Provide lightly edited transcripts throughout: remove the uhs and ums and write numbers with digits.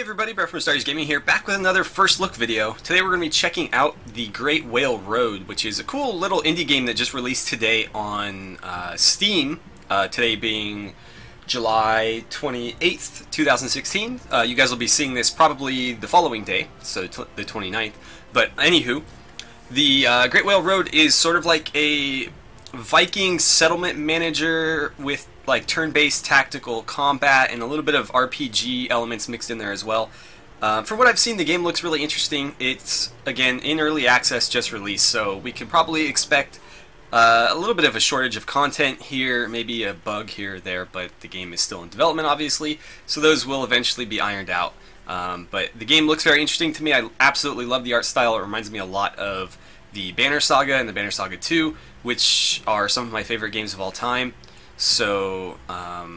everybody, Brett from AstartesGaming here, back with another first look video. Today we're going to be checking out the Great Whale Road, which is a cool little indie game that just released today on Steam, today being July 28th, 2016. You guys will be seeing this probably the following day, so the 29th. But anywho, the Great Whale Road is sort of like a Viking settlement manager with like turn-based tactical combat and a little bit of RPG elements mixed in there as well. From what I've seen, the game looks really interesting. It's, again, in early access, just released, so we can probably expect a little bit of a shortage of content here, maybe a bug here or there, but the game is still in development, obviously, so those will eventually be ironed out. But the game looks very interesting to me. I absolutely love the art style. It reminds me a lot of the Banner Saga and the Banner Saga 2, which are some of my favorite games of all time. So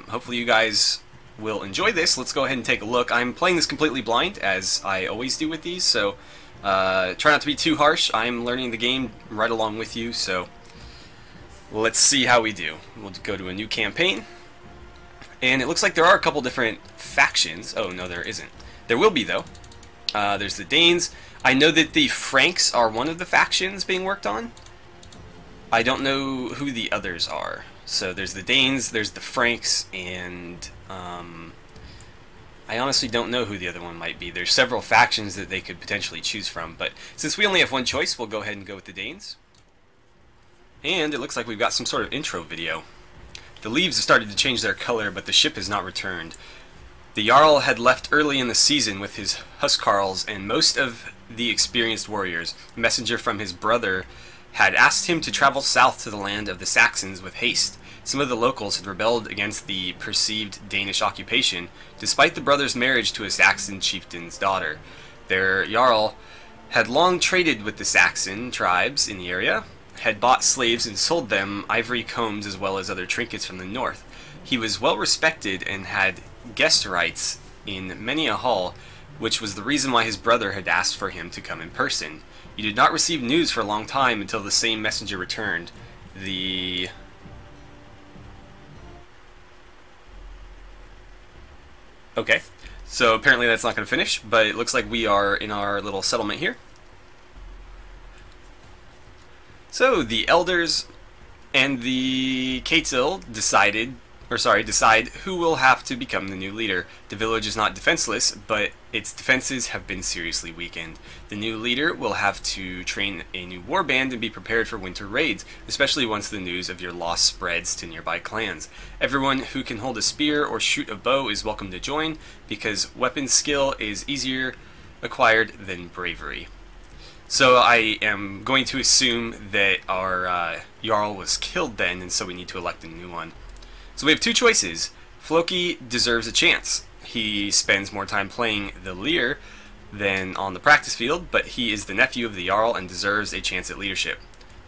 hopefully you guys will enjoy this. Let's go ahead and take a look. I'm playing this completely blind, as I always do with these, so try not to be too harsh. I'm learning the game right along with you, so let's see how we do. We'll go to a new campaign, and it looks like there are a couple different factions. Oh, no, there isn't. There will be, though. There's the Danes. I know that the Franks are one of the factions being worked on. I don't know who the others are. So there's the Danes, there's the Franks, and I honestly don't know who the other one might be. There's several factions that they could potentially choose from, but since we only have one choice, we'll go ahead and go with the Danes. And it looks like we've got some sort of intro video. The leaves have started to change their color, but the ship has not returned. The Jarl had left early in the season with his Huskarls and most of the experienced warriors. A messenger from his brother had asked him to travel south to the land of the Saxons with haste. Some of the locals had rebelled against the perceived Danish occupation, despite the brother's marriage to a Saxon chieftain's daughter. Their Jarl had long traded with the Saxon tribes in the area, had bought slaves and sold them ivory combs as well as other trinkets from the north. He was well respected and had guest rights in many a hall, which was the reason why his brother had asked for him to come in person. You did not receive news for a long time until the same messenger returned. Okay, so apparently that's not going to finish, but it looks like we are in our little settlement here. So the elders and the Catil decide who will have to become the new leader. The village is not defenseless, but its defenses have been seriously weakened. The new leader will have to train a new warband and be prepared for winter raids, especially once the news of your loss spreads to nearby clans. Everyone who can hold a spear or shoot a bow is welcome to join, because weapon skill is easier acquired than bravery. So I am going to assume that our Jarl was killed then, and so we need to elect a new one. So we have two choices. Floki deserves a chance. He spends more time playing the Lear than on the practice field, but he is the nephew of the Jarl and deserves a chance at leadership.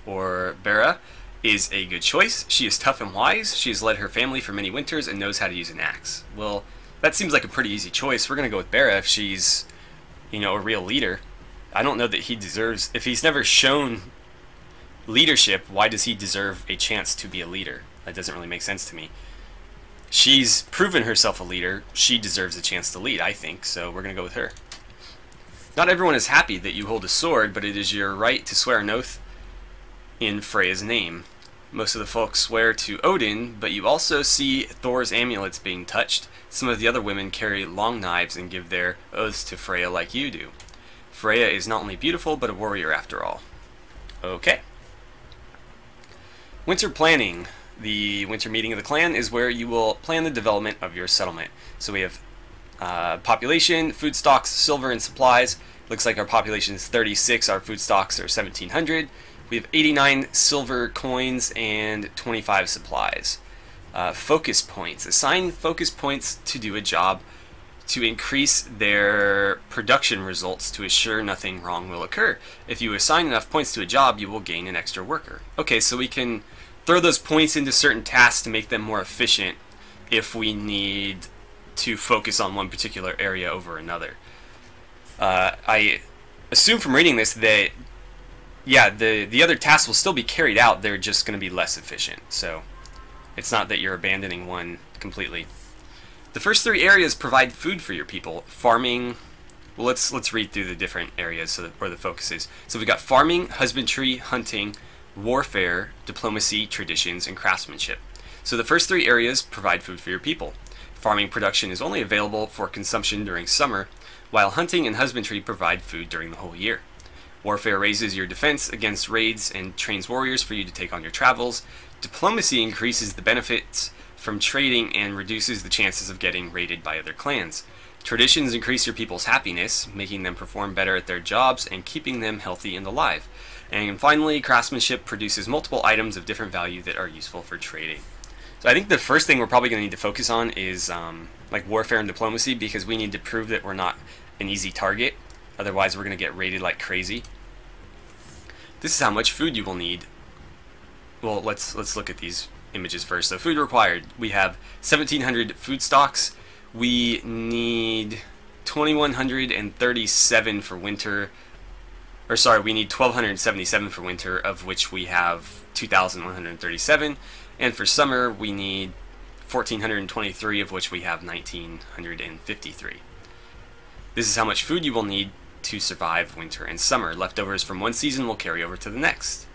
Or Bera is a good choice. She is tough and wise. She has led her family for many winters and knows how to use an axe. Well, that seems like a pretty easy choice. We're going to go with Bera if she's, you know, a real leader. I don't know that he deserves... If he's never shown leadership, why does he deserve a chance to be a leader? That doesn't really make sense to me. She's proven herself a leader. She deserves a chance to lead, I think, so we're going to go with her. Not everyone is happy that you hold a sword, but it is your right to swear an oath in Freya's name. Most of the folks swear to Odin, but you also see Thor's amulets being touched. Some of the other women carry long knives and give their oaths to Freya like you do. Freya is not only beautiful, but a warrior after all. Okay. Winter planning. The winter meeting of the clan is where you will plan the development of your settlement. So we have population, food stocks, silver, and supplies. Looks like our population is 36, our food stocks are 1,700. We have 89 silver coins and 25 supplies. Focus points. Assign focus points to do a job to increase their production results to assure nothing wrong will occur. If you assign enough points to a job, you will gain an extra worker. Okay, so we can throw those points into certain tasks to make them more efficient if we need to focus on one particular area over another. I assume from reading this that, yeah, the other tasks will still be carried out, they're just going to be less efficient. So it's not that you're abandoning one completely. The first three areas provide food for your people. Farming. Well, let's read through the different areas where the focus is. So we've got farming, husbandry, hunting, warfare, diplomacy, traditions, and craftsmanship. So the first three areas provide food for your people. Farming production is only available for consumption during summer, while hunting and husbandry provide food during the whole year. Warfare raises your defense against raids and trains warriors for you to take on your travels. Diplomacy increases the benefits from trading and reduces the chances of getting raided by other clans. Traditions increase your people's happiness, making them perform better at their jobs and keeping them healthy and alive. And finally, craftsmanship produces multiple items of different value that are useful for trading. So I think the first thing we're probably going to need to focus on is like warfare and diplomacy, because we need to prove that we're not an easy target. Otherwise, we're going to get raided like crazy. This is how much food you will need. Well, let's look at these images first. So food required. We have 1,700 food stocks. We need 2,137 for winter. Or sorry, we need 1,277 for winter, of which we have 2,137. And for summer, we need 1,423, of which we have 1,953. This is how much food you will need to survive winter and summer. Leftovers from one season will carry over to the next.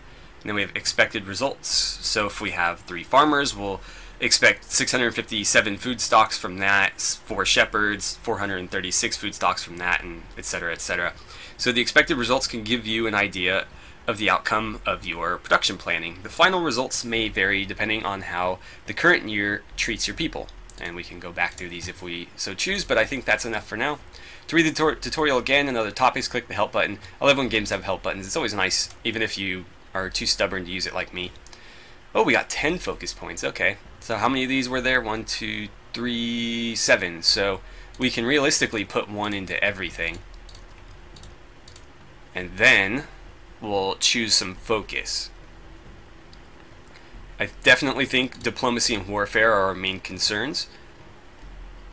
And then we have expected results. So if we have 3 farmers, we'll expect 657 food stocks from that, 4 shepherds, 436 food stocks from that, and etc., etc. So the expected results can give you an idea of the outcome of your production planning. The final results may vary depending on how the current year treats your people. And we can go back through these if we so choose, but I think that's enough for now. To read the tutorial again and other topics, click the help button. I love when games have help buttons. It's always nice, even if you are too stubborn to use it like me. Oh, we got 10 focus points. Okay. So how many of these were there? 1, 2, 3, 7. So we can realistically put 1 into everything. And then we'll choose some focus. I definitely think diplomacy and warfare are our main concerns.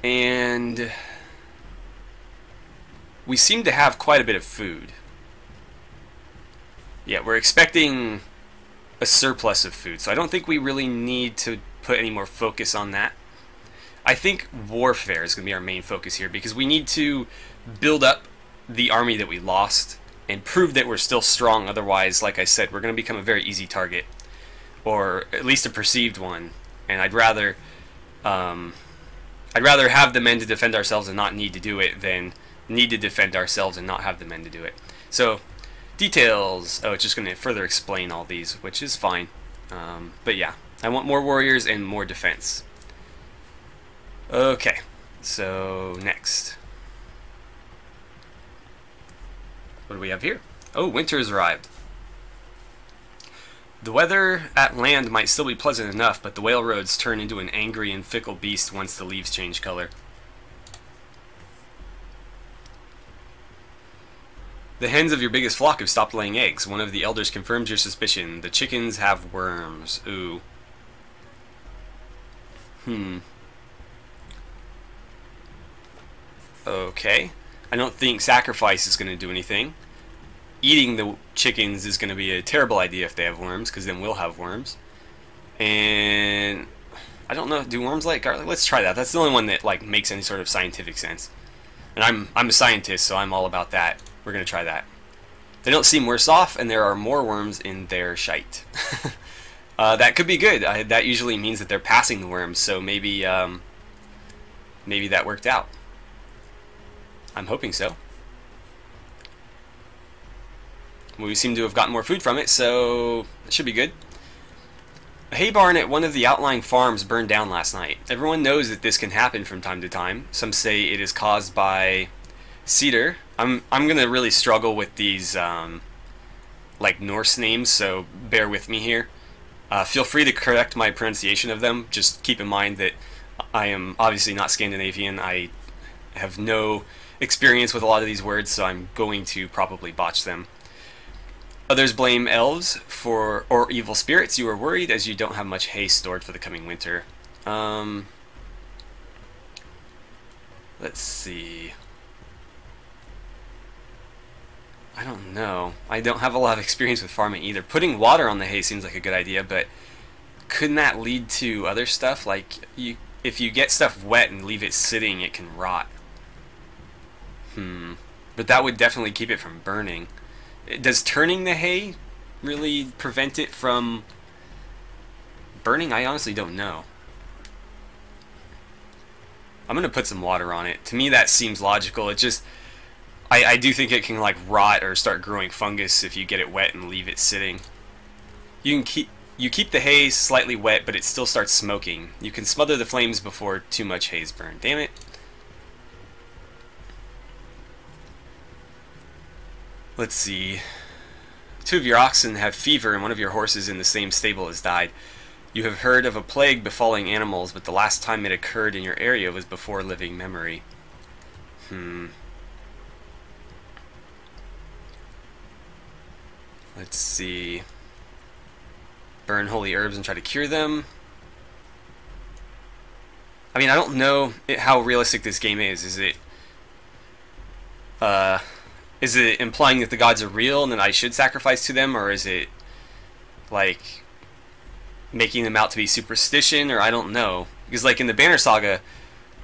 And we seem to have quite a bit of food. Yeah, we're expecting a surplus of food, so I don't think we really need to put any more focus on that. I think warfare is going to be our main focus here, because we need to build up the army that we lost and prove that we're still strong. Otherwise, like I said, we're going to become a very easy target, or at least a perceived one. And I'd rather have the men to defend ourselves and not need to do it than need to defend ourselves and not have the men to do it. So details. Oh, it's just going to further explain all these, which is fine. But yeah, I want more warriors and more defense. Okay, so next. What do we have here? Oh, winter has arrived. The weather at land might still be pleasant enough, but the whale roads turn into an angry and fickle beast once the leaves change color. The hens of your biggest flock have stopped laying eggs. One of the elders confirms your suspicion. The chickens have worms. Ooh. Okay. I don't think sacrifice is going to do anything. Eating the chickens is going to be a terrible idea if they have worms, because then we'll have worms. And I don't know, do worms like garlic? Let's try that. That's the only one that like makes any sort of scientific sense. And I'm a scientist, so I'm all about that. We're going to try that. They don't seem worse off, and there are more worms in their shite. That could be good. That usually means that they're passing the worms, so maybe maybe that worked out. I'm hoping so. We seem to have gotten more food from it, so it should be good. A hay barn at one of the outlying farms burned down last night. Everyone knows that this can happen from time to time. Some say it is caused by cedar. I'm gonna really struggle with these like Norse names, so bear with me here. Feel free to correct my pronunciation of them. Just keep in mind that I am obviously not Scandinavian. I have no experience with a lot of these words, so I'm going to probably botch them. Others blame elves or evil spirits. You are worried as you don't have much hay stored for the coming winter. Let's see. I don't know. I don't have a lot of experience with farming either. Putting water on the hay seems like a good idea, but couldn't that lead to other stuff? Like, if you get stuff wet and leave it sitting, it can rot. But that would definitely keep it from burning. Does turning the hay really prevent it from burning? I honestly don't know. I'm gonna put some water on it. To me, that seems logical. It just, I do think it can like rot or start growing fungus if you get it wet and leave it sitting. You keep the hay slightly wet, but it still starts smoking. You can smother the flames before too much hay is burned. Damn it. Let's see. 2 of your oxen have fever and one of your horses in the same stable has died. You have heard of a plague befalling animals, but the last time it occurred in your area was before living memory. Let's see. Burn holy herbs and try to cure them. I mean, I don't know how realistic this game is. Is it implying that the gods are real and that I should sacrifice to them, or is it like making them out to be superstition, or I don't know. Because like in the Banner Saga,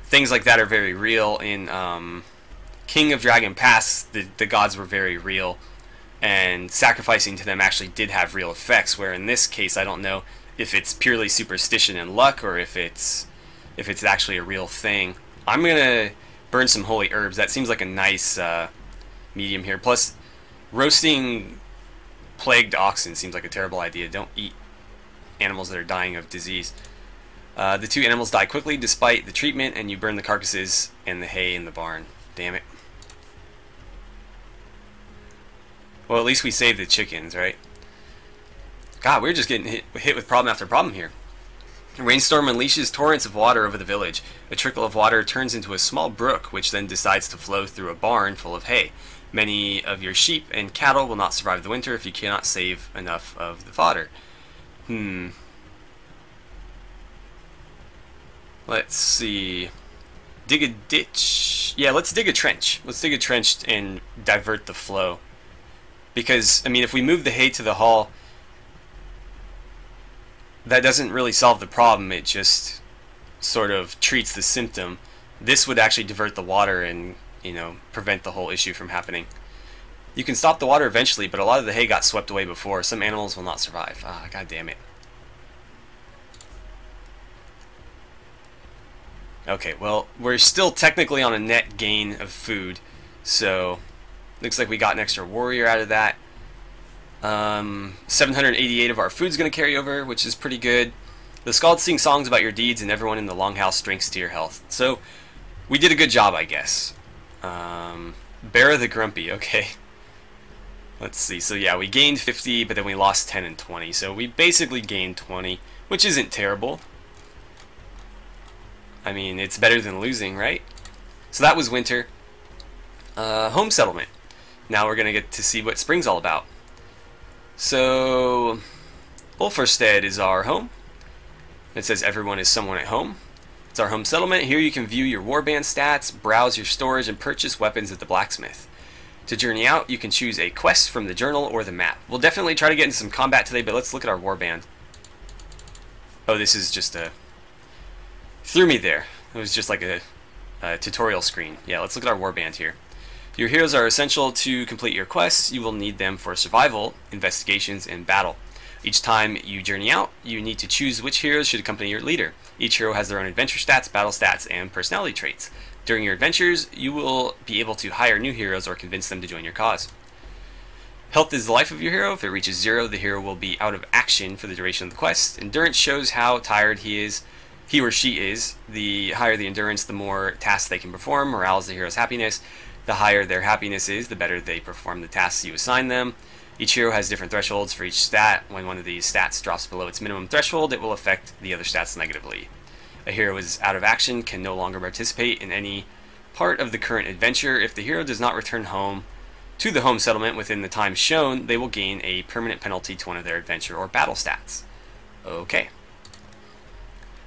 things like that are very real. In King of Dragon Pass, the gods were very real, and sacrificing to them actually did have real effects, where in this case I don't know if it's purely superstition and luck, or if it's actually a real thing. I'm gonna burn some holy herbs. That seems like a nice medium here. Plus, roasting plagued oxen seems like a terrible idea. Don't eat animals that are dying of disease. The 2 animals die quickly despite the treatment, and you burn the carcasses and the hay in the barn. Damn it. Well, at least we saved the chickens, right? God, we're just getting hit with problem after problem here. A rainstorm unleashes torrents of water over the village. A trickle of water turns into a small brook, which then decides to flow through a barn full of hay. Many of your sheep and cattle will not survive the winter if you cannot save enough of the fodder. Let's see. Dig a ditch. Yeah, let's dig a trench. Let's dig a trench and divert the flow. Because, I mean, if we move the hay to the hall, that doesn't really solve the problem. It just sort of treats the symptom. This would actually divert the water and, you know, prevent the whole issue from happening. You can stop the water eventually, but a lot of the hay got swept away before. Some animals will not survive. Ah, god damn it. Okay, well, we're still technically on a net gain of food, so looks like we got an extra warrior out of that. 788 of our food's going to carry over, which is pretty good. The Scalds sing songs about your deeds, and everyone in the Longhouse drinks to your health. So, we did a good job, I guess. Bear the Grumpy, okay. Let's see, so yeah, we gained 50, but then we lost 10 and 20, so we basically gained 20, which isn't terrible. I mean, it's better than losing, right? So that was winter. Home settlement. Now we're going to get to see what spring's all about. So, Ulfarstead is our home. It says everyone is someone at home. It's our home settlement. Here you can view your warband stats, browse your storage, and purchase weapons at the blacksmith. To journey out, you can choose a quest from the journal or the map. We'll definitely try to get into some combat today, but let's look at our warband. Oh, this is just a... Threw me there. It was just like a tutorial screen. Yeah, let's look at our warband here. Your heroes are essential to complete your quests. You will need them for survival, investigations, and battle. Each time you journey out, you need to choose which heroes should accompany your leader. Each hero has their own adventure stats, battle stats, and personality traits. During your adventures, you will be able to hire new heroes or convince them to join your cause. Health is the life of your hero. If it reaches 0, the hero will be out of action for the duration of the quest. Endurance shows how tired he or she is. The higher the endurance, the more tasks they can perform. Morale is the hero's happiness. The higher their happiness is, the better they perform the tasks you assign them. Each hero has different thresholds for each stat. When one of these stats drops below its minimum threshold, it will affect the other stats negatively. A hero is out of action, can no longer participate in any part of the current adventure. If the hero does not return home to the home settlement within the time shown, they will gain a permanent penalty to one of their adventure or battle stats. Okay.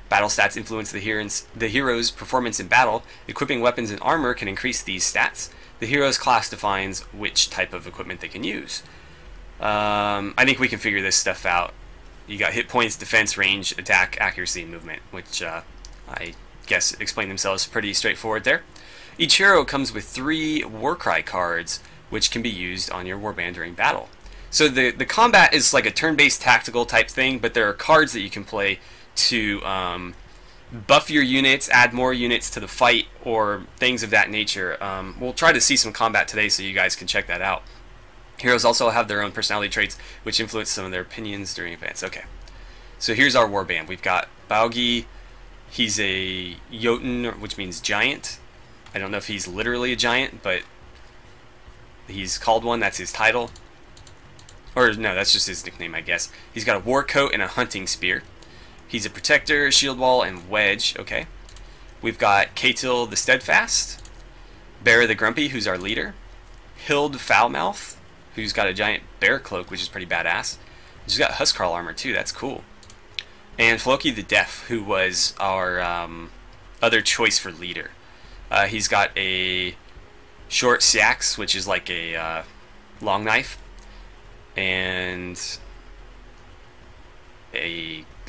Battle stats influence the hero's performance in battle. Equipping weapons and armor can increase these stats. The hero's class defines which type of equipment they can use. I think we can figure this stuff out. You got hit points, defense, range, attack, accuracy, and movement, which I guess explain themselves pretty straightforward there. Each hero comes with 3 Warcry cards, which can be used on your warband during battle. So the combat is like a turn-based tactical type thing, but there are cards that you can play to buff your units, add more units to the fight, or things of that nature. We'll try to see some combat today so you guys can check that out. Heroes also have their own personality traits, which influence some of their opinions during events. Okay, so here's our warband. We've got Baugi. He's a Jotun, which means giant. I don't know if he's literally a giant, but he's called one. That's his title. Or no, that's just his nickname, I guess. He's got a war coat and a hunting spear. He's a protector, shield wall, and wedge. Okay. We've got Ketil the Steadfast, Bear the Grumpy, who's our leader, Hild Foulmouth, who's got a giant bear cloak, which is pretty badass. He's got Huskarl armor too. That's cool. And Floki the Deaf, who was our other choice for leader. He's got a short seax, which is like a long knife, and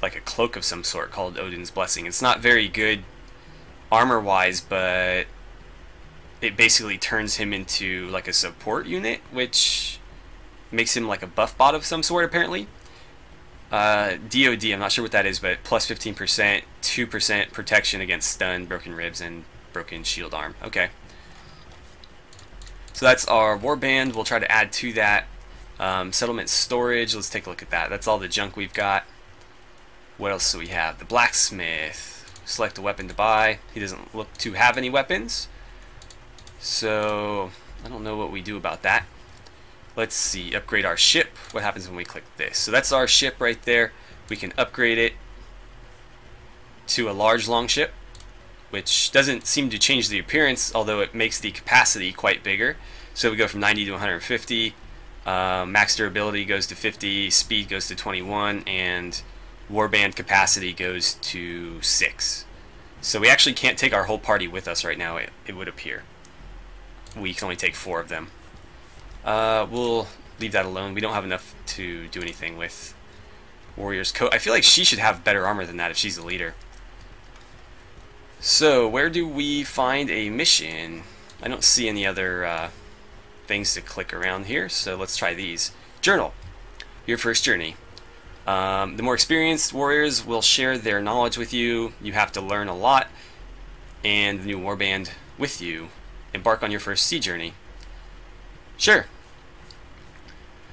like a cloak of some sort called Odin's Blessing. It's not very good armor-wise, but it basically turns him into like a support unit, which makes him like a buff bot of some sort, apparently. DOD, I'm not sure what that is, but plus 15%, 2% protection against stun, broken ribs, and broken shield arm. Okay. So that's our warband. We'll try to add to that. Settlement storage, let's take a look at that. That's all the junk we've got. What else do we have? The blacksmith. Select a weapon to buy. He doesn't look to have any weapons, so I don't know what we do about that. Let's see, upgrade our ship. What happens when we click this? So that's our ship right there. We can upgrade it to a large longship, which doesn't seem to change the appearance, although it makes the capacity quite bigger. So we go from 90 to 150. Max durability goes to 50, speed goes to 21, and warband capacity goes to 6. So we actually can't take our whole party with us right now, it would appear. We can only take 4 of them. We'll leave that alone. We don't have enough to do anything with Warrior's Coat. I feel like she should have better armor than that if she's the leader. So, where do we find a mission? I don't see any other things to click around here, so let's try these. Journal. Your first journey. The more experienced warriors will share their knowledge with you. You have to learn a lot, and the new warband with you. Embark on your first sea journey. Sure.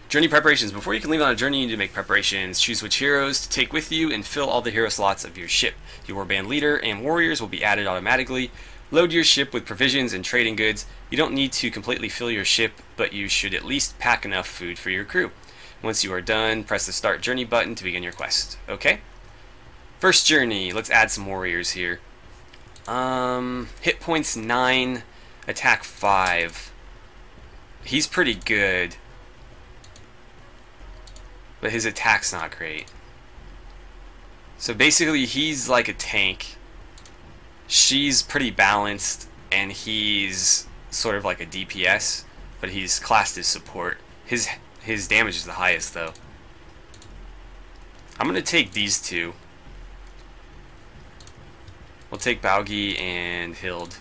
Journey preparations. Before you can leave on a journey, you need to make preparations. Choose which heroes to take with you and fill all the hero slots of your ship. Your warband leader and warriors will be added automatically. Load your ship with provisions and trading goods. You don't need to completely fill your ship, but you should at least pack enough food for your crew. Once you are done, press the Start Journey button to begin your quest. Okay? First journey. Let's add some warriors here. Hit points 9, attack 5. He's pretty good, but his attack's not great. So basically he's like a tank. She's pretty balanced, and he's sort of like a DPS, but he's classed as support. His damage is the highest though. I'm gonna take these two. We'll take Baugi and Hild.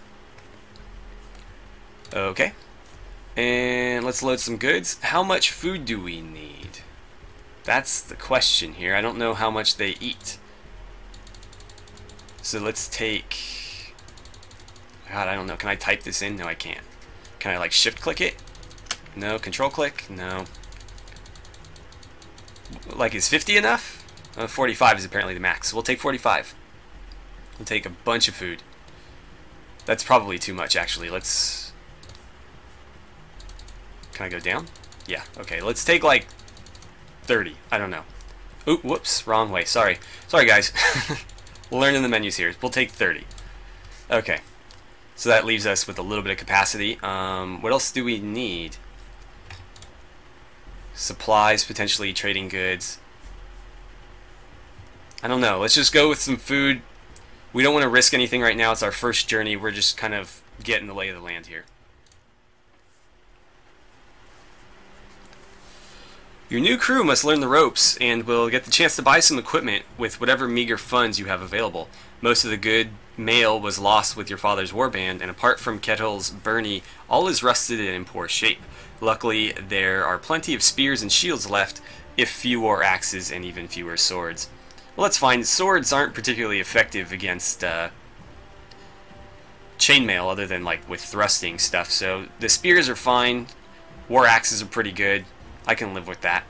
Okay. And let's load some goods. How much food do we need? That's the question here. I don't know how much they eat. So let's take... God, I don't know. Can I type this in? No, I can't. Can I like shift click it? No. Control click? No. Like, is 50 enough? 45 is apparently the max. So we'll take 45. We'll take a bunch of food. That's probably too much, actually. Let's... Can I go down? Yeah, okay. Let's take like 30. I don't know. Ooh, whoops, wrong way. Sorry. Sorry, guys. Learning the menus here. We'll take 30. Okay. So that leaves us with a little bit of capacity. What else do we need? Supplies, potentially trading goods. I don't know. Let's just go with some food. We don't want to risk anything right now. It's our first journey. We're just kind of getting the lay of the land here. Your new crew must learn the ropes and will get the chance to buy some equipment with whatever meager funds you have available. Most of the good mail was lost with your father's warband, and apart from Kettle's Bernie, all is rusted and in poor shape. Luckily, there are plenty of spears and shields left, if fewer axes and even fewer swords. Well, that's fine. Swords aren't particularly effective against chainmail, other than like with thrusting stuff, so the spears are fine. War axes are pretty good. I can live with that.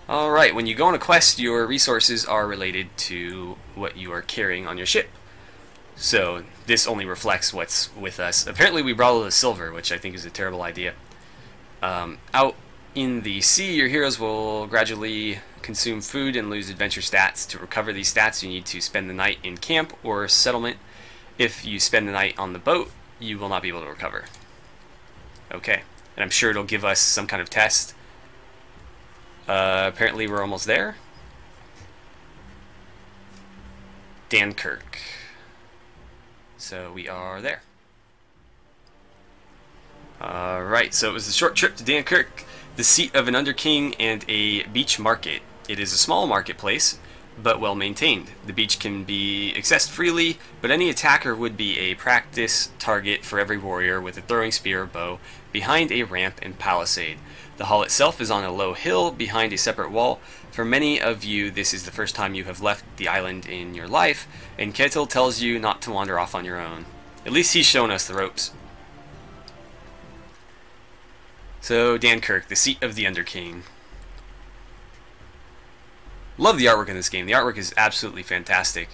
Alright, when you go on a quest, your resources are related to what you are carrying on your ship. So this only reflects what's with us. Apparently we brought all the silver, which I think is a terrible idea. Out in the sea, your heroes will gradually consume food and lose adventure stats. To recover these stats, you need to spend the night in camp or settlement. If you spend the night on the boat, you will not be able to recover. Okay, and I'm sure it'll give us some kind of test. Apparently we're almost there. Dunkirk. So we are there. Alright, so it was a short trip to Dunkirk, the seat of an underking and a beach market. It is a small marketplace, but well maintained. The beach can be accessed freely, but any attacker would be a practice target for every warrior with a throwing spear or bow behind a ramp and palisade. The hall itself is on a low hill behind a separate wall. For many of you, this is the first time you have left the island in your life, and Kettle tells you not to wander off on your own. At least he's shown us the ropes. So, Dunkirk, the seat of the Underking. Love the artwork in this game. The artwork is absolutely fantastic.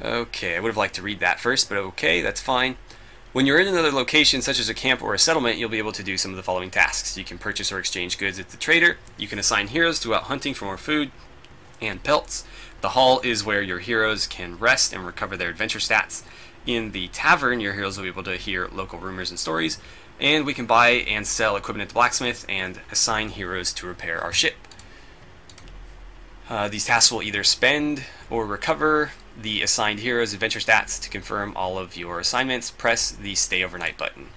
Okay, I would have liked to read that first, but okay, that's fine. When you're in another location, such as a camp or a settlement, you'll be able to do some of the following tasks. You can purchase or exchange goods at the trader. You can assign heroes to go out hunting for more food and pelts. The hall is where your heroes can rest and recover their adventure stats. In the tavern, your heroes will be able to hear local rumors and stories. And we can buy and sell equipment at the blacksmith and assign heroes to repair our ship. These tasks will either spend or recover the assigned hero's adventure stats. To confirm all of your assignments, press the Stay Overnight button.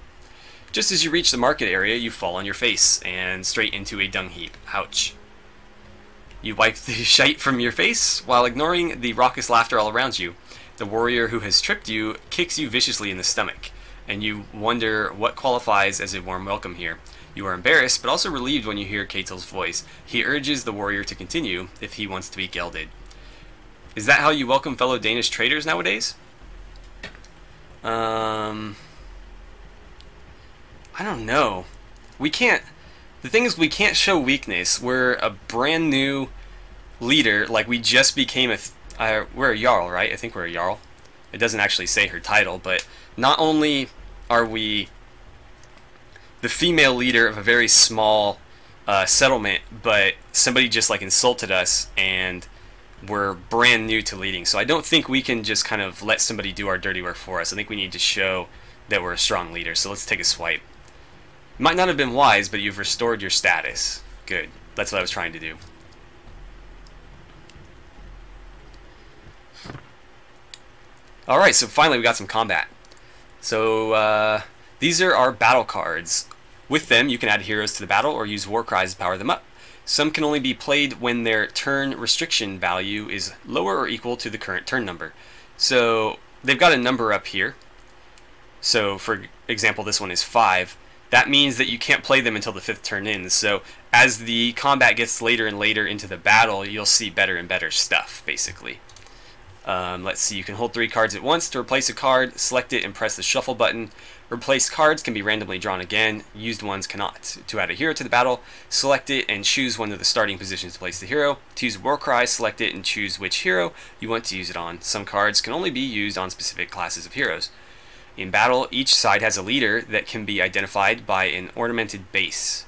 Just as you reach the market area, you fall on your face and straight into a dung heap. Ouch. You wipe the shite from your face while ignoring the raucous laughter all around you. The warrior who has tripped you kicks you viciously in the stomach, and you wonder what qualifies as a warm welcome here. You are embarrassed, but also relieved when you hear Ketel's voice. He urges the warrior to continue if he wants to be gelded. Is that how you welcome fellow Danish traders nowadays? I don't know. We can't... The thing is, we can't show weakness. We're a brand new leader. Like, we just became we're a Jarl, right? I think we're a Jarl. It doesn't actually say her title, but not only are we the female leader of a very small settlement, but somebody just like insulted us, and we're brand new to leading. So I don't think we can just kind of let somebody do our dirty work for us. I think we need to show that we're a strong leader. So let's take a swipe. Might not have been wise, but you've restored your status. Good. That's what I was trying to do. Alright, so finally we got some combat. So these are our battle cards. With them, you can add heroes to the battle or use war cries to power them up. Some can only be played when their turn restriction value is lower or equal to the current turn number. So they've got a number up here. So for example, this one is 5. That means that you can't play them until the 5th turn ends. So as the combat gets later and later into the battle, you'll see better and better stuff, basically. Let's see, you can hold 3 cards at once. To replace a card, select it and press the shuffle button. Replaced cards can be randomly drawn again. Used ones cannot. To add a hero to the battle, select it and choose one of the starting positions to place the hero. To use war cry, select it and choose which hero you want to use it on. Some cards can only be used on specific classes of heroes. In battle, each side has a leader that can be identified by an ornamented base.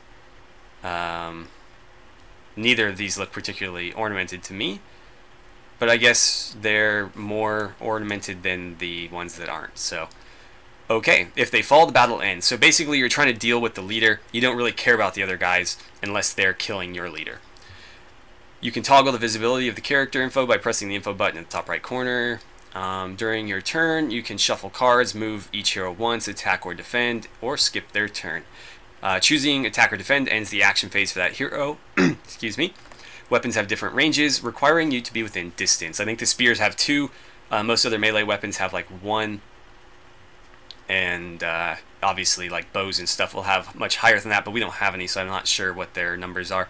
Neither of these look particularly ornamented to me, but I guess they're more ornamented than the ones that aren't. So, okay, if they fall, the battle ends. So basically you're trying to deal with the leader. You don't really care about the other guys unless they're killing your leader. You can toggle the visibility of the character info by pressing the info button in the top right corner. During your turn, you can shuffle cards, move each hero once, attack or defend, or skip their turn. Choosing attack or defend ends the action phase for that hero. Excuse me. Weapons have different ranges, requiring you to be within distance. I think the spears have 2. Most other melee weapons have like 1. And obviously like bows and stuff will have much higher than that, but we don't have any, so I'm not sure what their numbers are.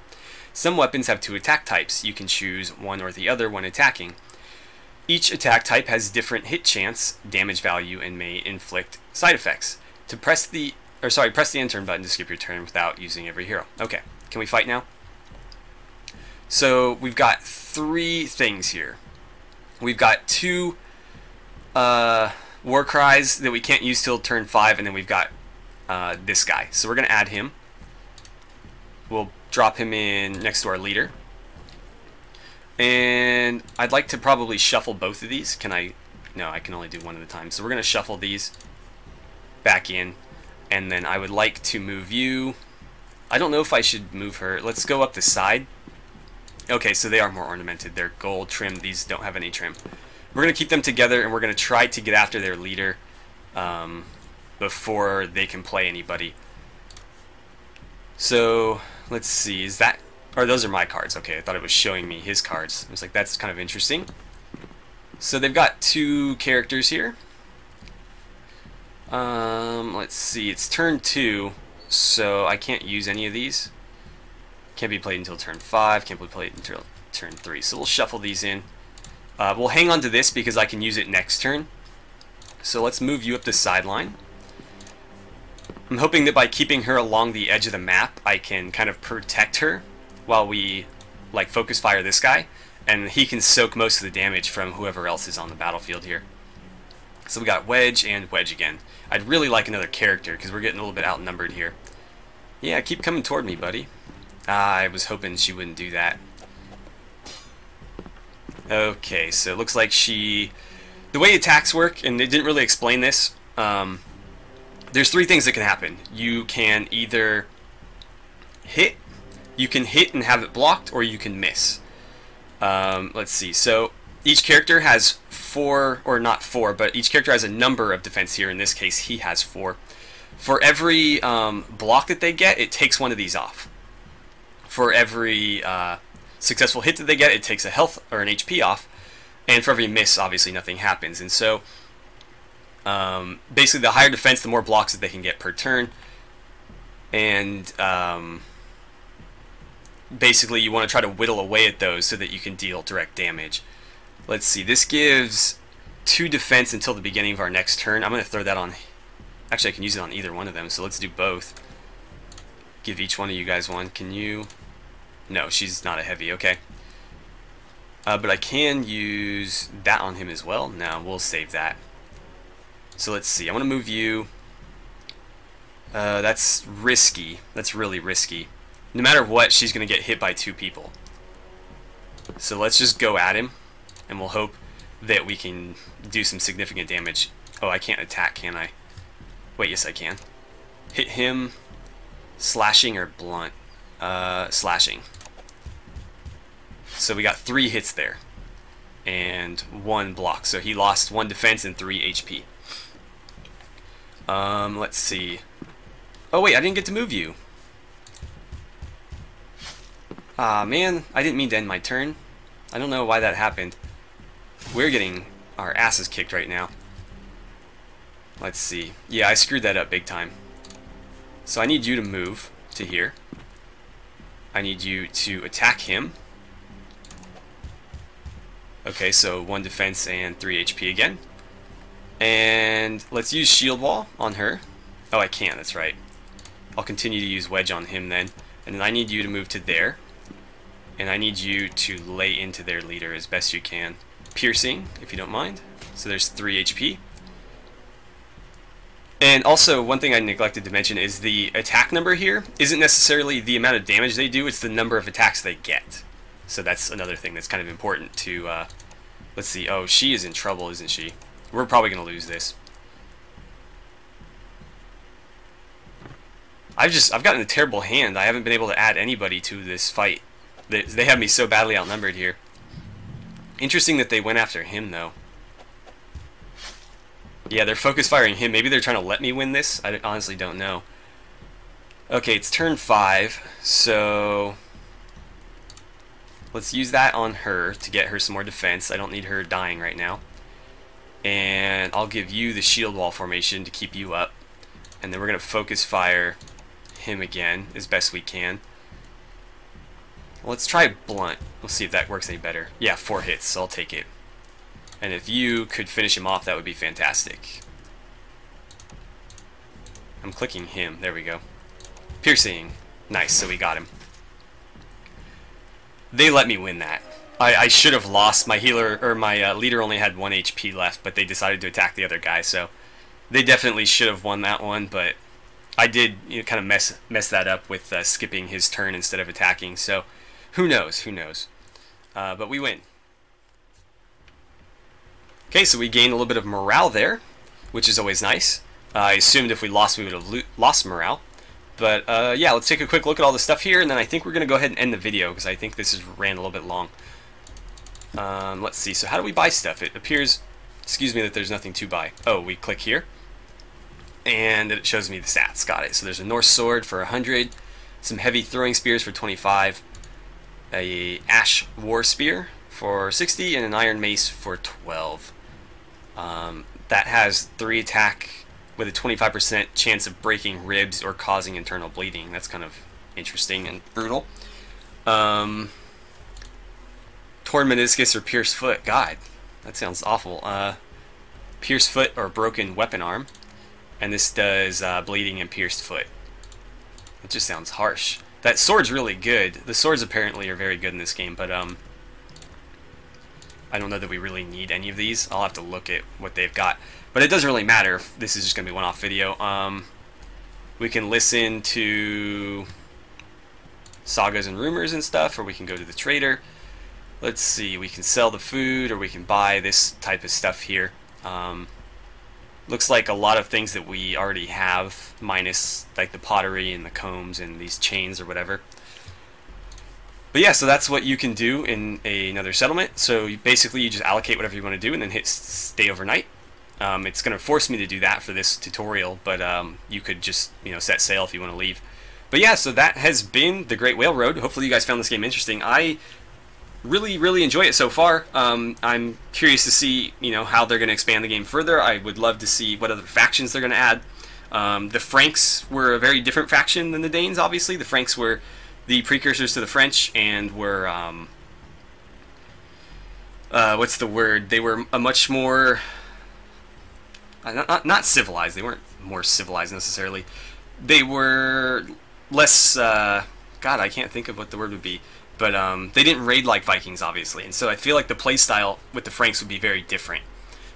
Some weapons have 2 attack types. You can choose one or the other when attacking. Each attack type has different hit chance, damage value, and may inflict side effects. To press the enter button to skip your turn without using every hero. Okay, can we fight now? So we've got 3 things here. We've got 2 war cries that we can't use till turn 5, and then we've got this guy. So we're going to add him. We'll drop him in next to our leader. And I'd like to probably shuffle both of these. Can I? No, I can only do one at a time. So we're going to shuffle these back in. And then I would like to move you. I don't know if I should move her. Let's go up the side. Okay, so they are more ornamented. They're gold trim. These don't have any trim. We're going to keep them together, and we're going to try to get after their leader before they can play anybody. So let's see. Is that... Or those are my cards. Okay, I thought it was showing me his cards. I was like, that's kind of interesting. So they've got 2 characters here. Let's see. It's turn 2, so I can't use any of these. Can't be played until turn 5. Can't be played until turn 3. So we'll shuffle these in. We'll hang on to this because I can use it next turn. So let's move you up the sideline. I'm hoping that by keeping her along the edge of the map, I can kind of protect her while we like focus fire this guy, and he can soak most of the damage from whoever else is on the battlefield here. So we got Wedge and Wedge again. I'd really like another character because we're getting a little bit outnumbered here. Yeah, keep coming toward me, buddy. I was hoping she wouldn't do that. Okay, so it looks like she... The way attacks work, and they didn't really explain this, there's 3 things that can happen. You can either hit, you can hit and have it blocked, or you can miss. Let's see, so each character has 4, or not 4, but each character has a number of defense here. In this case, he has 4. For every block that they get, it takes one of these off. For every successful hit that they get, it takes a health or an HP off. And for every miss, obviously nothing happens. And so, basically, the higher defense, the more blocks that they can get per turn. And basically, you want to try to whittle away at those so that you can deal direct damage. Let's see, this gives 2 defense until the beginning of our next turn. I'm going to throw that on... Actually, I can use it on either one of them, so let's do both. Give each one of you guys one. Can you... No, she's not a heavy, okay. But I can use that on him as well. No, we'll save that. So let's see, I want to move you. That's risky. That's really risky. No matter what, she's going to get hit by 2 people. So let's just go at him, and we'll hope that we can do some significant damage. Oh, I can't attack, can I? Wait, yes I can. Hit him. Slashing or blunt? Slashing. So we got 3 hits there. And 1 block. So he lost 1 defense and 3 HP. Let's see. Oh wait, I didn't get to move you. Ah, man, I didn't mean to end my turn. I don't know why that happened. We're getting our asses kicked right now. Let's see. Yeah, I screwed that up big time. So I need you to move to here. I need you to attack him. Okay, so 1 defense and 3 HP again. And let's use shield wall on her. Oh, I can't, that's right. I'll continue to use wedge on him then. And then I need you to move to there. And I need you to lay into their leader as best you can. Piercing, if you don't mind. So there's 3 HP. And also, one thing I neglected to mention is the attack number here isn't necessarily the amount of damage they do, it's the number of attacks they get. So that's another thing that's kind of important to, let's see, oh, she is in trouble, isn't she? We're probably going to lose this. I've gotten a terrible hand. I haven't been able to add anybody to this fight. They have me so badly outnumbered here. Interesting that they went after him, though. Yeah, they're focus firing him. Maybe they're trying to let me win this. I honestly don't know. Okay, it's turn 5, so let's use that on her to get her some more defense. I don't need her dying right now. And I'll give you the shield wall formation to keep you up. And then we're going to focus fire him again as best we can. Let's try blunt. We'll see if that works any better. Yeah, 4 hits, so I'll take it. And if you could finish him off, that would be fantastic. I'm clicking him. There we go. Piercing. Nice, so we got him. They let me win that. I should have lost. My healer, or my leader only had 1 HP left, but they decided to attack the other guy, so they definitely should have won that one, but I did kind of mess that up with skipping his turn instead of attacking, so who knows, but we win. Okay, so we gained a little bit of morale there, which is always nice. I assumed if we lost, we would have lost morale. But yeah, let's take a quick look at all the stuff here, and then I think we're going to go ahead and end the video, because I think this has ran a little bit long. Let's see, so how do we buy stuff? It appears, excuse me, that there's nothing to buy. Oh, we click here, and it shows me the stats. Got it. So there's a Norse sword for 100, some heavy throwing spears for 25, a ash war spear for 60, and an iron mace for 12. That has 3 attack with a 25% chance of breaking ribs or causing internal bleeding. That's kind of interesting and brutal. Torn meniscus or pierced foot. God, that sounds awful. Pierced foot or broken weapon arm. And this does bleeding and pierced foot. It just sounds harsh. That sword's really good. The swords apparently are very good in this game, but I don't know that we really need any of these. I'll have to look at what they've got. But it doesn't really matter if this is just going to be a one-off video. We can listen to sagas and rumors and stuff, or we can go to the trader. Let's see, we can sell the food, or we can buy this type of stuff here. Looks like a lot of things that we already have, minus like the pottery and the combs and these chains or whatever. But yeah, so that's what you can do in another settlement. So basically you just allocate whatever you want to do and then hit stay overnight. It's going to force me to do that for this tutorial, but you could just set sail if you want to leave. But yeah, so that has been the Great Whale Road. Hopefully you guys found this game interesting. I really enjoy it so far. I'm curious to see how they're going to expand the game further. I would love to see what other factions they're going to add. The Franks were a very different faction than the Danes, obviously. The Franks were the precursors to the French and were what's the word? They were a much more not civilized. They weren't more civilized necessarily. They were less God, I can't think of what the word would be. But they didn't raid like Vikings, obviously, and so I feel like the playstyle with the Franks would be very different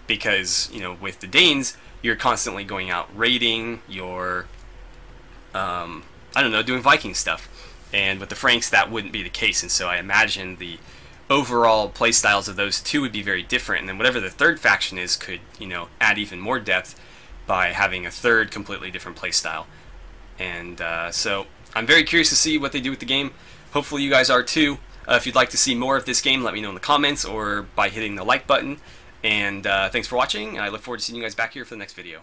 because with the Danes you're constantly going out raiding, you're I don't know, doing Viking stuff, and with the Franks that wouldn't be the case, and so I imagine the overall playstyles of those two would be very different, and then whatever the third faction is could add even more depth by having a third completely different playstyle, and so I'm very curious to see what they do with the game. Hopefully you guys are too. If you'd like to see more of this game, let me know in the comments or by hitting the like button. And thanks for watching. I look forward to seeing you guys back here for the next video.